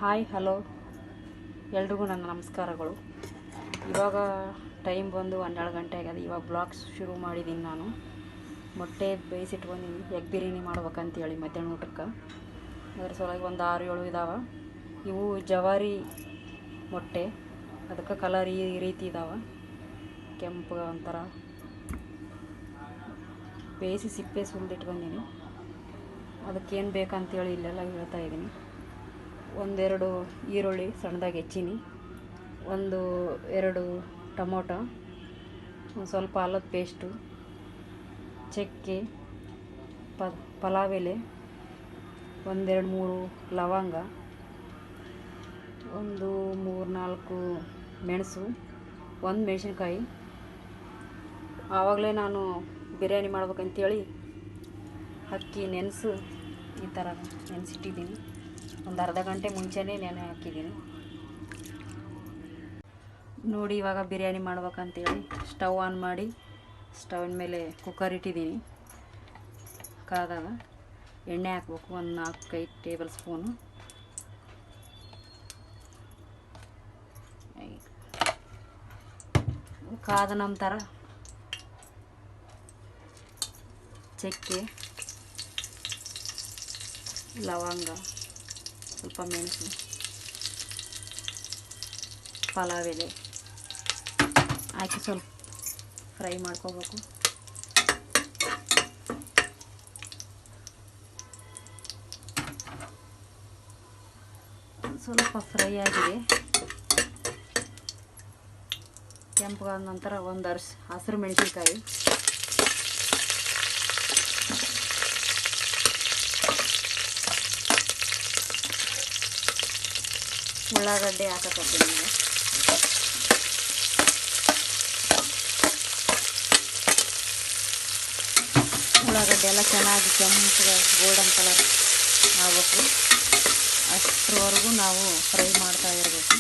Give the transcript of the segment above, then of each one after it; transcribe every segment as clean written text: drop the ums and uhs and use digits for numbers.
Hi hello ಎಲ್ರಿಗೂ ನನ್ನ ನಮಸ್ಕಾರಗಳು. ಇವಾಗ ಟೈಮ್ ಬಂದು 12 ಗಂಟೆ ಆಗ್ಯದ. ಇವಾಗ ಬ್ಲಾಗ್ಸ್ ಶುರು ಮಾಡಿದ್ದೀನಿ. ನಾನು ಮೊಟ್ಟೆ ಬೇಯಿಸಿಟ್ಕೊಂಡಿನಿ, ಎಗ್ ಬಿರಿಯಾನಿ ಮಾಡ್ಬೇಕಂತೇಳಿ ಮಧ್ಯಾಹ್ನ ಊಟಕ್ಕೆ. ಅದ್ರ ಸಲುವಾಗಿ ಒಂದು 6-7 ಇದಾವೆ. ಇವು ಜವಾರಿ ಮೊಟ್ಟೆ, ಅದಕ್ಕೆ ಕಲರ್ ಈ ರೀತಿ ಇದಾವೆ, ಕೆಂಪು ಒಂಥರ. ಬೇಯಿಸಿ ಸಿಪ್ಪೆ ಸುಲಿದಿಟ್ಕೊಂಡಿನಿ. ಅದಕ್ಕೇನು ಬೇಕಂತೇಳಿ ಇಲ್ಲೆಲ್ಲ ಹೇಳ್ತಾ ಇದ್ದೀನಿ. 1-2 ಈರುಳ್ಳಿ ಸಣ್ಣದಾಗಿ ಹೆಚ್ಚಿನಿ, 1-2 ಟೊಮೊಟೊ, ಒಂದು ಸ್ವಲ್ಪ ಅಲ್ಲದ ಪೇಸ್ಟು, ಚಕ್ಕೆ, ಪಲಾವ್ ಎಲೆ, 1-2-3 ಲವಂಗ, 1-3-4 ಮೆಣಸು, 1 ಮೆಣಸಿನ್ಕಾಯಿ. ಆವಾಗಲೇ ನಾನು ಬಿರಿಯಾನಿ ಮಾಡ್ಬೇಕಂತೇಳಿ ಅಕ್ಕಿ ಈ ಥರ ನೆನೆಸಿಟ್ಟಿದ್ದೀನಿ. ಒಂದು ಅರ್ಧ ಗಂಟೆ ಮುಂಚೆನೇ ನೆನೆ ಹಾಕಿದ್ದೀನಿ. ನೋಡಿ, ಇವಾಗ ಬಿರಿಯಾನಿ ಮಾಡ್ಬೇಕಂತೇಳಿ ಸ್ಟವ್ ಆನ್ ಮಾಡಿ ಸ್ಟವ್ನ ಮೇಲೆ ಕುಕ್ಕರ್ ಇಟ್ಟಿದ್ದೀನಿ. ಕಾದಾಗ ಎಣ್ಣೆ ಹಾಕ್ಬೇಕು, ಒಂದು 4-5 ಟೇಬಲ್ ಸ್ಪೂನು. ಕಾದ ನಂತರ ಚಕ್ಕೆ, ಲವಂಗ, ಸ್ವಲ್ಪ ಮೆಣಸು, ಪಲಾವ್ ಎಲೆ ಹಾಕಿ ಸ್ವಲ್ಪ ಫ್ರೈ ಮಾಡ್ಕೋಬೇಕು. ಸ್ವಲ್ಪ ಫ್ರೈ ಆಗಿದೆ. ಕೆಂಪಗಾದ ನಂತರ ಒಂದು ಹಸಿರು ಮೆಣಸಿನ್ಕಾಯಿ, ಉಳ್ಳಾಗಡ್ಡೆ ಹಾಕಕತ್ತೀನಿ. ಉಳ್ಳಾಗಡ್ಡೆ ಎಲ್ಲ ಚೆನ್ನಾಗಿ ಕೆಂಪಗೆ ಗೋಲ್ಡನ್ ಕಲರ್ ಆಗಬೇಕು. ಅಷ್ಟರವರೆಗೂ ನಾವು ಫ್ರೈ ಮಾಡ್ತಾ ಇರಬೇಕು.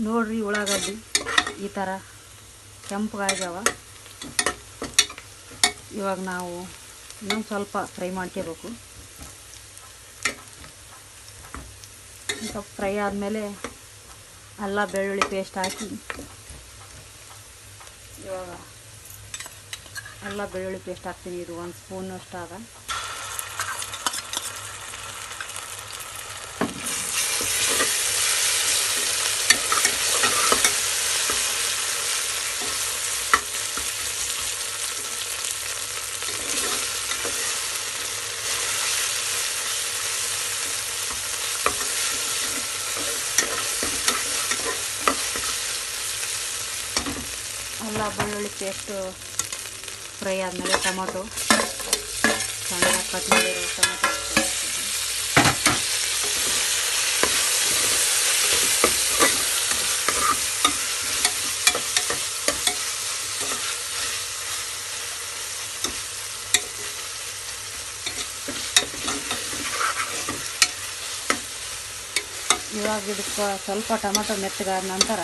ನೋಡ್ರಿ, ಉಳ್ಳಾಗಡ್ಡಿ ಈ ಥರ ಕೆಂಪಗಾಗ್ಯಾವ. ಇವಾಗ ನಾವು ಇನ್ನೊಂದು ಸ್ವಲ್ಪ ಫ್ರೈ ಮಾಡ್ಕೋಬೇಕು. ಸ್ವಲ್ಪ ಫ್ರೈ ಆದಮೇಲೆ ಅಲ್ಲ ಬೆಳ್ಳುಳ್ಳಿ ಪೇಸ್ಟ್ ಹಾಕಿ, ಇವಾಗ ಅಲ್ಲ ಬೆಳ್ಳುಳ್ಳಿ ಪೇಸ್ಟ್ ಹಾಕ್ತೀನಿ. ಇದು 1 ಸ್ಪೂನ್ ಅಷ್ಟು ಅದ. ಅಲ್ಲ ಬೆಳ್ಳುಳ್ಳಿ ಪೇಸ್ಟು ಫ್ರೈ ಆದಮೇಲೆ ಟೊಮೊಟೊ ಸಣ್ಣದಾಗಿ ಕಟ್ ಮಾಡಿರೋ ಟೊಮೊಟೊ, ಇವಾಗ ಇದಕ್ಕೆ ಸ್ವಲ್ಪ ಟೊಮೊಟೊ ಮೆತ್ತಗಾದ ನಂತರ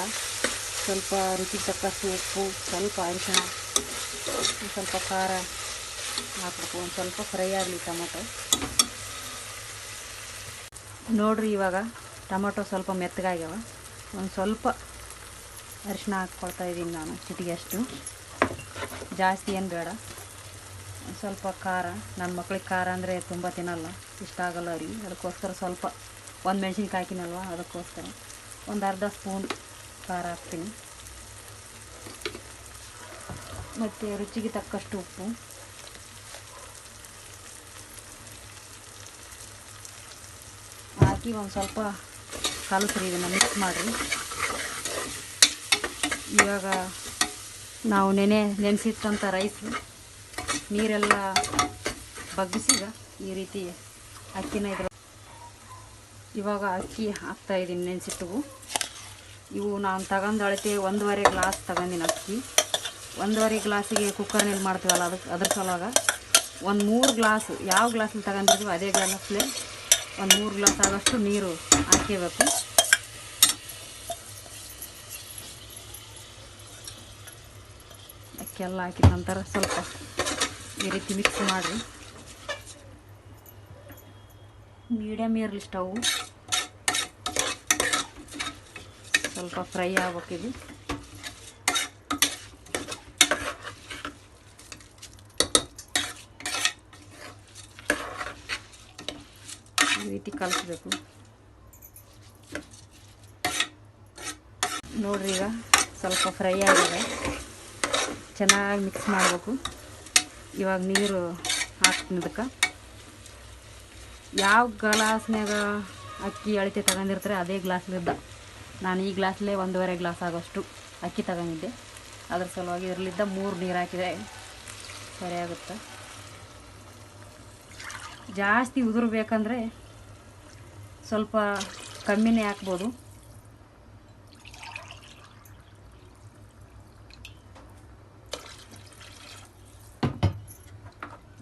ಸ್ವಲ್ಪ ರುಚಿಗೆ ತಕ್ಕಷ್ಟು ಉಪ್ಪು, ಸ್ವಲ್ಪ ಅರಿಶಿಣ, ಸ್ವಲ್ಪ ಖಾರ ಹಾಕಬೇಕು. ಒಂದು ಸ್ವಲ್ಪ ಫ್ರೈ ಆಗಲಿ ಟೊಮೊಟೊ. ನೋಡಿರಿ, ಇವಾಗ ಟೊಮೊಟೊ ಸ್ವಲ್ಪ ಮೆತ್ತಗಾಗ್ಯಾವ. ಒಂದು ಸ್ವಲ್ಪ ಅರಿಶಿಣ ಹಾಕ್ಕೊಳ್ತಾ ಇದ್ದೀನಿ ನಾನು, ಚಿಟಿಗೆ ಅಷ್ಟು, ಜಾಸ್ತಿ ಏನು ಬೇಡ. ಸ್ವಲ್ಪ ಖಾರ, ನನ್ನ ಮಕ್ಳಿಗೆ ಖಾರ ಅಂದರೆ ತುಂಬ ತಿನ್ನಲ್ಲ, ಇಷ್ಟ ಆಗಲ್ಲ ಅವ್ರಿಗೆ. ಅದಕ್ಕೋಸ್ಕರ ಸ್ವಲ್ಪ 1 ಮೆಣಸಿನ್ಕಾಯಿ ಹಾಕಿನಲ್ವ, ಅದಕ್ಕೋಸ್ಕರ ಒಂದು ಅರ್ಧ ಸ್ಪೂನ್ ಖಾರ ಹಾಕ್ತೀನಿ. ಮತ್ತು ರುಚಿಗೆ ತಕ್ಕಷ್ಟು ಉಪ್ಪು. ಹಾಕಿ ಒಂದು ಸ್ವಲ್ಪ ಕಲಸ್ರಿ, ಇದನ್ನು ಮಿಕ್ಸ್ ಮಾಡಿರಿ. ಇವಾಗ ನಾವು ನೆನೆಸಿಟ್ಟಂಥ ರೈಸ್ ನೀರೆಲ್ಲ ಬಗ್ಗಿಸಿಗ ಈ ರೀತಿ ಅಕ್ಕಿನ ಇವಾಗ ಅಕ್ಕಿ ಹಾಕ್ತಾಯಿದ್ದೀನಿ, ನೆನೆಸಿಟ್ಟವು. ಇವು ನಾನು ತಗೊಂಡು ಅಳತೆ 1.5 ಗ್ಲಾಸ್ ತಗೊಂಡಿನಿ ಅಕ್ಕಿ. 1.5 ಗ್ಲಾಸಿಗೆ ಕುಕ್ಕರ್ನಲ್ಲಿ ಮಾಡ್ತೀವಲ್ಲ, ಅದ್ರ ಸಲುವಾಗ ಒಂದು 3 ಗ್ಲಾಸ್, ಯಾವ ಗ್ಲಾಸಲ್ಲಿ ತಗೊಂಡಿರ್ತೀವಿ ಅದೇ ಗ್ಲಾಸಲ್ಲಿ ಒಂದು 3 ಗ್ಲಾಸ್ ಆಗೋಷ್ಟು ನೀರು ಹಾಕಬೇಕು. ಅಕ್ಕಿ ಎಲ್ಲ ಹಾಕಿದ ನಂತರ ಸ್ವಲ್ಪ ಈ ರೀತಿ ಮಿಕ್ಸ್ ಮಾಡಿರಿ. ಮೀಡಿಯಮ್ ಇರಲಿ ಸ್ಟವ್, ಸ್ವಲ್ಪ ಫ್ರೈ ಆಗ್ಬೇಕಿದು. ಈ ರೀತಿ ಕಲಿಸ್ಬೇಕು ನೋಡ್ರಿ. ಈಗ ಸ್ವಲ್ಪ ಫ್ರೈ ಆಗಿದೆ, ಚೆನ್ನಾಗಿ ಮಿಕ್ಸ್ ಮಾಡಬೇಕು. ಇವಾಗ ನೀರು ಹಾಕ್ತೀನಿ. ಇದಕ್ಕೆ ಯಾವ ಗ್ಲಾಸ್ನಾಗ ಅಕ್ಕಿ ಅಳತೆ ತಗೊಂಡಿರ್ತಾರೆ ಅದೇ ಗ್ಲಾಸ್ಲಿದ್ದ ನಾನು ಈ ಗ್ಲಾಸ್ಲೇ 1.5 ಗ್ಲಾಸ್ ಆಗೋಷ್ಟು ಅಕ್ಕಿ ತಗೊಂಡಿದ್ದೆ. ಅದ್ರ ಸಲುವಾಗಿ ಇದರಲ್ಲಿದ್ದ 3 ನೀರು ಹಾಕಿದರೆ ಸರಿಯಾಗುತ್ತೆ. ಜಾಸ್ತಿ ಉದುರ್ಬೇಕಂದ್ರೆ ಸ್ವಲ್ಪ ಕಮ್ಮಿನೇ ಹಾಕ್ಬೋದು.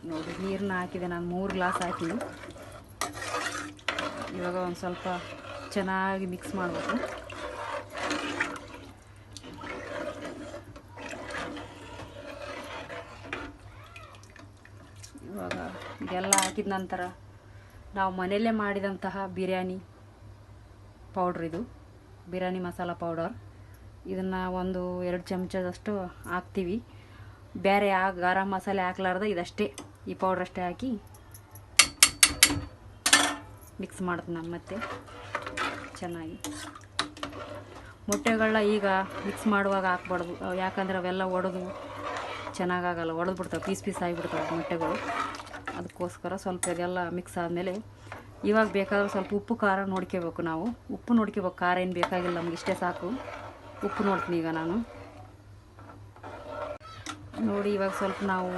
ನೋಡಿ ನೀರನ್ನ ಹಾಕಿದೆ ನಾನು 3 ಗ್ಲಾಸ್ ಹಾಕಿ. ಇವಾಗ ಒಂದು ಸ್ವಲ್ಪ ಚೆನ್ನಾಗಿ ಮಿಕ್ಸ್ ಮಾಡಬೇಕು. ಇವಾಗ ಇದೆಲ್ಲ ಹಾಕಿದ ನಂತರ ನಾವು ಮನೆಯಲ್ಲೇ ಮಾಡಿದಂತಹ ಬಿರಿಯಾನಿ ಪೌಡ್ರ್, ಇದು ಬಿರಿಯಾನಿ ಮಸಾಲ ಪೌಡರ್, ಇದನ್ನು 1-2 ಚಮಚದಷ್ಟು ಹಾಕ್ತೀವಿ. ಬೇರೆ ಯಾವ ಗರಂ ಮಸಾಲೆ ಹಾಕ್ಲಾರ್ದ ಇದಷ್ಟೇ, ಈ ಪೌಡ್ರ್ ಅಷ್ಟೇ ಹಾಕಿ ಮಿಕ್ಸ್ ಮಾಡ್ತೀನಿ ನಾನು. ಮತ್ತೆ ಚೆನ್ನಾಗಿ ಮೊಟ್ಟೆಗಳನ್ನ ಈಗ ಮಿಕ್ಸ್ ಮಾಡುವಾಗ ಹಾಕ್ಬಾರ್ದು, ಯಾಕಂದ್ರೆ ಅವೆಲ್ಲ ಒಡೆದು ಚೆನ್ನಾಗಾಗಲ್ಲ, ಒಡೆದು ಬಿಡ್ತಾವೆ, ಪೀಸ್ ಪೀಸ್ ಆಗಿಬಿಡ್ತಾವೆ ಮೊಟ್ಟೆಗಳು. ಅದಕ್ಕೋಸ್ಕರ ಸ್ವಲ್ಪ ಇದೆಲ್ಲ ಮಿಕ್ಸ್ ಆದಮೇಲೆ ಇವಾಗ ಬೇಕಾದ್ರೆ ಸ್ವಲ್ಪ ಉಪ್ಪು ಖಾರ ನೋಡ್ಕೋಬೇಕು. ನಾವು ಉಪ್ಪು ನೋಡ್ಕೋಬೇಕು, ಖಾರ ಏನು ಬೇಕಾಗಿಲ್ಲ, ನಮ್ಗೆ ಇಷ್ಟೇ ಸಾಕು. ಉಪ್ಪು ನೋಡ್ತೀನಿ ಈಗ ನಾನು. ನೋಡಿ ಇವಾಗ ಸ್ವಲ್ಪ ನಾವು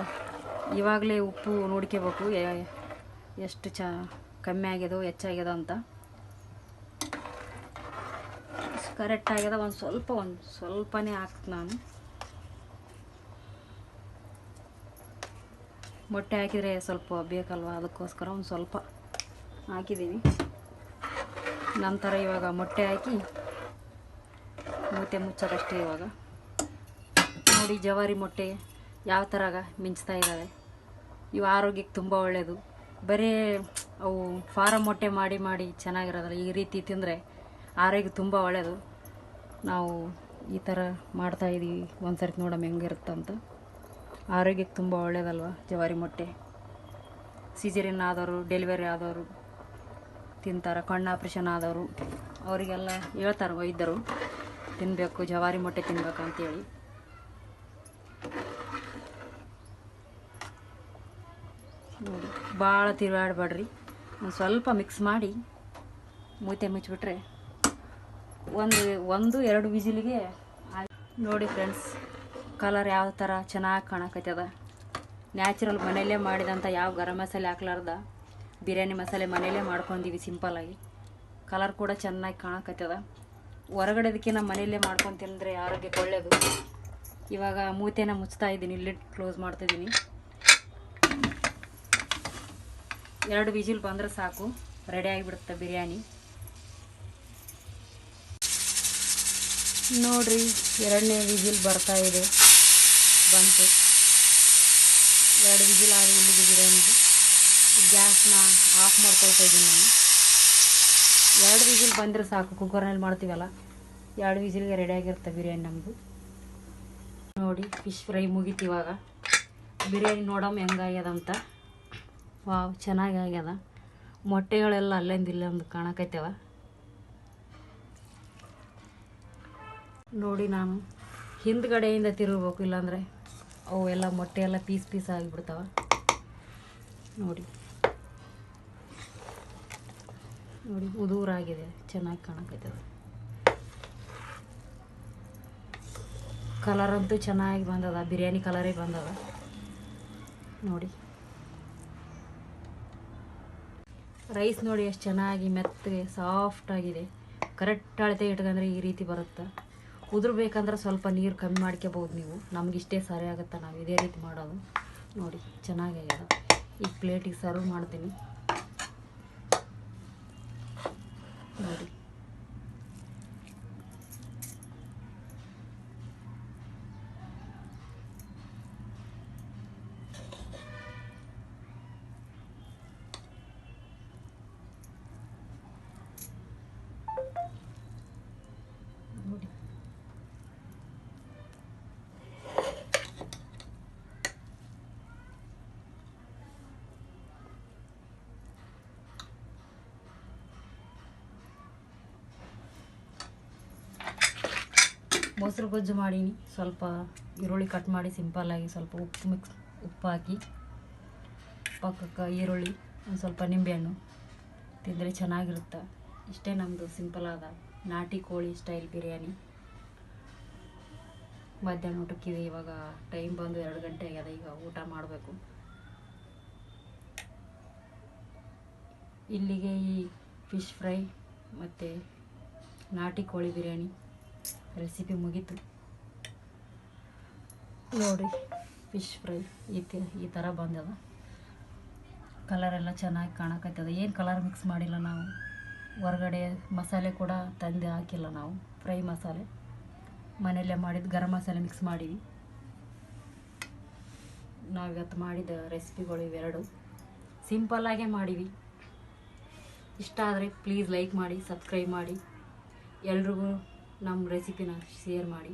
ಇವಾಗಲೇ ಉಪ್ಪು ನೋಡ್ಕೋಬೇಕು, ಎಷ್ಟು ಕಮ್ಮಿ ಆಗ್ಯದೋ ಹೆಚ್ಚಾಗ್ಯದೋ ಅಂತ. ಕರೆಕ್ಟ್ ಆಗ್ಯದ, ಒಂದು ಸ್ವಲ್ಪನೇ ಹಾಕ್ತೀನಿ ನಾನು. ಮೊಟ್ಟೆ ಹಾಕಿದರೆ ಸ್ವಲ್ಪ ಬೇಕಲ್ವ, ಅದಕ್ಕೋಸ್ಕರ ಒಂದು ಸ್ವಲ್ಪ ಹಾಕಿದ್ದೀನಿ. ನಂತರ ಇವಾಗ ಮೊಟ್ಟೆ ಹಾಕಿ ಮೂತೆ ಮುಚ್ಚೋದಷ್ಟೇ. ಇವಾಗ ನೋಡಿ ಜವಾರಿ ಮೊಟ್ಟೆ ಯಾವ ಥರ ಮಿಂಚ್ತಾ ಇದ್ದಾವೆ. ಇವು ಆರೋಗ್ಯಕ್ಕೆ ತುಂಬ ಒಳ್ಳೆಯದು. ಬರೀ ಅವು ಫಾರಮ್ ಮೊಟ್ಟೆ ಮಾಡಿ ಚೆನ್ನಾಗಿರೋದಲ್ಲ, ಈ ರೀತಿ ತಿಂದರೆ ಆರೋಗ್ಯ ತುಂಬ ಒಳ್ಳೆಯದು. ನಾವು ಈ ಥರ ಮಾಡ್ತಾಯಿದ್ದೀವಿ, ಒಂದು ಸರ್ತಿ ನೋಡೋಣ ಹೆಂಗಿರುತ್ತಂತ. ಆರೋಗ್ಯಕ್ಕೆ ತುಂಬ ಒಳ್ಳೆಯದಲ್ವ ಜವಾರಿ ಮೊಟ್ಟೆ. ಸಿಜರಿನ್ ಆದವರು, ಡೆಲಿವರಿ ಆದವರು ತಿಂತಾರೆ, ಕಣ್ಣು ಆಪ್ರೇಷನ್ ಆದವರು ಅವರಿಗೆಲ್ಲ ಹೇಳ್ತಾರೆ ವೈದ್ಯರು, ತಿನ್ನಬೇಕು ಜವಾರಿ ಮೊಟ್ಟೆ ತಿನ್ಬೇಕಂತೇಳಿ. ನೋಡಿ ಭಾಳ ತಿರುಗಾಡಬೇಡ್ರಿ, ಒಂದು ಸ್ವಲ್ಪ ಮಿಕ್ಸ್ ಮಾಡಿ ಮೂತೆ ಮುಚ್ಚಿಬಿಟ್ರೆ 1-2 ವಿಜಿಲಿಗೆ. ನೋಡಿ ಫ್ರೆಂಡ್ಸ್, ಕಲರ್ ಯಾವ ಥರ ಚೆನ್ನಾಗಿ ಕಾಣಕತ್ತದ. ನ್ಯಾಚುರಲ್ ಮನೆಯಲ್ಲೇ ಮಾಡಿದಂಥ ಯಾವ ಗರಂ ಮಸಾಲೆ ಹಾಕ್ಲಾರ್ದ ಬಿರಿಯಾನಿ ಮಸಾಲೆ ಮನೆಯಲ್ಲೇ ಮಾಡ್ಕೊಂಡಿವಿ ಸಿಂಪಲ್ಲಾಗಿ. ಕಲರ್ ಕೂಡ ಚೆನ್ನಾಗಿ ಕಾಣಕತ್ತದ. ಹೊರಗಡೆದಕ್ಕಿಂತ ಮನೆಯಲ್ಲೇ ಮಾಡ್ಕೊಂಡು ತಿಂದರೆ ಆರೋಗ್ಯಕ್ಕೆ ಒಳ್ಳೆಯದು. ಇವಾಗ ಮೂತೆನ ಮುಚ್ತಾ ಇದ್ದೀನಿ, ಲಿಡ್ ಕ್ಲೋಸ್ ಮಾಡ್ತಿದ್ದೀನಿ. 2 ವಿಜಿಲ್ ಬಂದರೆ ಸಾಕು, ರೆಡಿ ಆಗಿಬಿಡುತ್ತೆ ಬಿರಿಯಾನಿ. ನೋಡ್ರಿ 2ನೇ ವಿಜಿಲ್ ಬರ್ತಾ ಇದೆ, ಬಂತು. 2 ವಿಜಿಲ್ ಆಗಿ ಇಲ್ಲಿಗೆ ಬಿರಿಯಾನಿಗೆ ಗ್ಯಾಸ್ನ ಆಫ್ ಮಾಡ್ಕೊಳ್ತಾ ಇದ್ದೀನಿ ನಾನು. 2 ವಿಜಿಲ್ ಬಂದರೆ ಸಾಕು, ಕುಕ್ಕರ್ನಲ್ಲಿ ಮಾಡ್ತೀವಲ್ಲ, 2 ವಿಜಿಲ್ಗೆ ರೆಡಿಯಾಗಿರುತ್ತೆ ಬಿರಿಯಾನಿ ನಮ್ಮದು. ನೋಡಿ ಫಿಶ್ ಫ್ರೈ ಮುಗೀತು. ಇವಾಗ ಬಿರಿಯಾನಿ ನೋಡಮ್ಮ ಹೆಂಗಾಗ್ಯದಂತ. ವಾವ್, ಚೆನ್ನಾಗಿ ಆಗ್ಯದ. ಮೊಟ್ಟೆಗಳೆಲ್ಲ ಇಲ್ಲೊಂದು ಕಾಣಕತ್ತೇವ. ನೋಡಿ ನಾನು ಹಿಂದ್ಗಡೆಯಿಂದ ತಿರುಗಬೇಕು, ಇಲ್ಲಾಂದರೆ ಅವು ಎಲ್ಲ ಮೊಟ್ಟೆ ಎಲ್ಲ ಪೀಸ್ ಪೀಸ್ ಆಗಿಬಿಡ್ತಾವ. ನೋಡಿ ನೋಡಿ ಉದೂರಾಗಿದೆ, ಚೆನ್ನಾಗಿ ಕಾಣಕತ್ತದ. ಕಲರ್ ಅಂತೂ ಚೆನ್ನಾಗಿ ಬಂದದ, ಬಿರಿಯಾನಿ ಕಲರೇ ಬಂದದ ನೋಡಿ. ರೈಸ್ ನೋಡಿ ಎಷ್ಟು ಚೆನ್ನಾಗಿ ಮೆತ್ತಗೆ ಸಾಫ್ಟಾಗಿದೆ. ಕರೆಕ್ಟ್ ಅಳತೆ ಇಟ್ಕೊಂಡ್ರೆ ಈ ರೀತಿ ಬರುತ್ತೆ. ಉದುರ್ಬೇಕಂದ್ರೆ ಸ್ವಲ್ಪ ನೀರು ಕಮ್ಮಿ ಮಾಡ್ಕೋಬೋದು ನೀವು, ನಮ್ಗೆ ಇಷ್ಟೇ ಸರಿ ಆಗುತ್ತೆ, ನಾವು ಇದೇ ರೀತಿ ಮಾಡೋದು. ನೋಡಿ ಚೆನ್ನಾಗ್ಯಾದ. ಈಗ ಪ್ಲೇಟಿಗೆ ಸರ್ವ್ ಮಾಡ್ತೀನಿ ನೋಡಿ. ಮೊಸರು ಗೊಜ್ಜು ಮಾಡೀನಿ. ಸ್ವಲ್ಪ ಈರುಳ್ಳಿ ಕಟ್ ಮಾಡಿ ಸಿಂಪಲ್ಲಾಗಿ ಸ್ವಲ್ಪ ಉಪ್ಪು ಹಾಕಿ ಪಕ್ಕಕ್ಕೆ ಈರುಳ್ಳಿ ಒಂದು ಸ್ವಲ್ಪ ನಿಂಬೆಹಣ್ಣು ತಿಂದರೆ ಚೆನ್ನಾಗಿರುತ್ತೆ. ಇಷ್ಟೇ ನಮ್ಮದು ಸಿಂಪಲಾದ ನಾಟಿ ಕೋಳಿ ಸ್ಟೈಲ್ ಬಿರಿಯಾನಿ. ಮಧ್ಯಾಹ್ನ ಊಟಕ್ಕಿದೆ. ಇವಾಗ ಟೈಮ್ ಬಂದು 2 ಗಂಟೆ ಆಗ್ಯದ. ಈಗ ಊಟ ಮಾಡಬೇಕು. ಇಲ್ಲಿಗೆ ಈ ಫಿಶ್ ಫ್ರೈ ಮತ್ತು ನಾಟಿ ಕೋಳಿ ಬಿರಿಯಾನಿ ರೆಸಿಪಿ ಮುಗೀತು. ನೋಡಿ, ಫಿಶ್ ಫ್ರೈ ಈ ಥರ ಬಂದದ. ಕಲರೆಲ್ಲ ಚೆನ್ನಾಗಿ ಕಾಣಕತ್ತದ. ಏನು ಕಲರ್ ಮಿಕ್ಸ್ ಮಾಡಿಲ್ಲ ನಾವು. ಹೊರಗಡೆ ಮಸಾಲೆ ಕೂಡ ತಂದು ಹಾಕಿಲ್ಲ ನಾವು. ಫ್ರೈ ಮಸಾಲೆ ಮನೆಯಲ್ಲೇ ಮಾಡಿದ್ದು ಗರಂ ಮಸಾಲೆ ಮಿಕ್ಸ್ ಮಾಡೀವಿ. ನಾವಿವತ್ತು ಮಾಡಿದ ರೆಸಿಪಿಗಳು ಇವೆರಡು ಸಿಂಪಲ್ಲಾಗೇ ಮಾಡೀವಿ. ಇಷ್ಟ ಆದರೆ ಪ್ಲೀಸ್ ಲೈಕ್ ಮಾಡಿ, ಸಬ್ಸ್ಕ್ರೈಬ್ ಮಾಡಿ, ಎಲ್ರಿಗೂ ನಮ್ಮ ರೆಸಿಪಿನ ಶೇರ್ ಮಾಡಿ,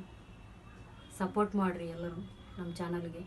ಸಪೋರ್ಟ್ ಮಾಡಿರಿ ಎಲ್ಲರೂ ನಮ್ಮ ಚಾನಲ್ಗೆ.